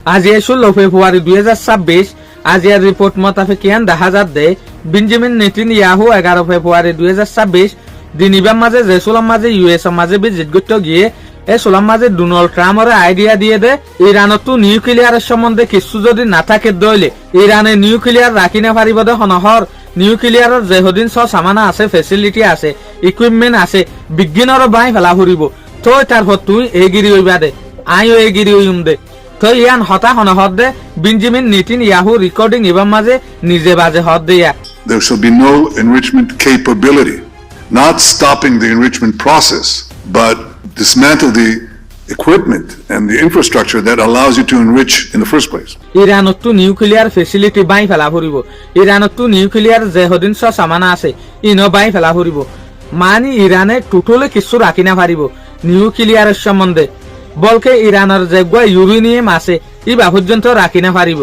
আজি 16 ফেব্রুয়ারি 2026 আজিয়ার রিপোর্ট মোতাবেকিয়ান দেখা যাচ্ছে বেঞ্জামিন নেতানিয়াহু 11 ফেব্রুয়ারি 2026 দিনিবার মাঝে জেসুলাম মাঝে ইউএস মাঝে ভিজিট করতে গিয়ে এসুলাম মাঝে ডোনাল্ড ট্রাম্পের আইডিয়া দিয়ে দে ইরানত নিউক্লিয়ারের সম্বন্ধে কিছু যদি না থাকে দইলে ইরানে নিউক্লিয়ার রাখি না পারিব দে হনহর নিউক্লিয়ারের যেহদিন সামানা আছে ফেসিলিটি আছে ইকুইপমেন্ট আছে বিজ্ঞানের বাই ফেলা ফুরিব তো তারপর তুই এগিরি হইবা দে আইও এগিরি হইম দে তো ইয়ান হতা হনহর দে বেঞ্জামিন নেতানিয়াহু রেকর্ডিং এবার মাঝে নিজে বাজে হদ দেয়া There shall be no enrichment capability, not stopping the enrichment process, but dismantle the equipment and the infrastructure that allows you to enrich in the first place. ইরানত নিউক্লিয়ার ফেসিলিটি বাই ফেলা ফুরিব ইরানত নিউক্লিয়ার যেহদিন সামানা আছে ইনো বাই ফেলা ফুরিব মানে ইরানে টোটালে কিছু রাখি না পারিব নিউক্লিয়ারের সম্বন্ধে বলকে ইরানের যে ইউরেনিয়াম আছে ই বা পর্যন্ত রাখি না পারিব।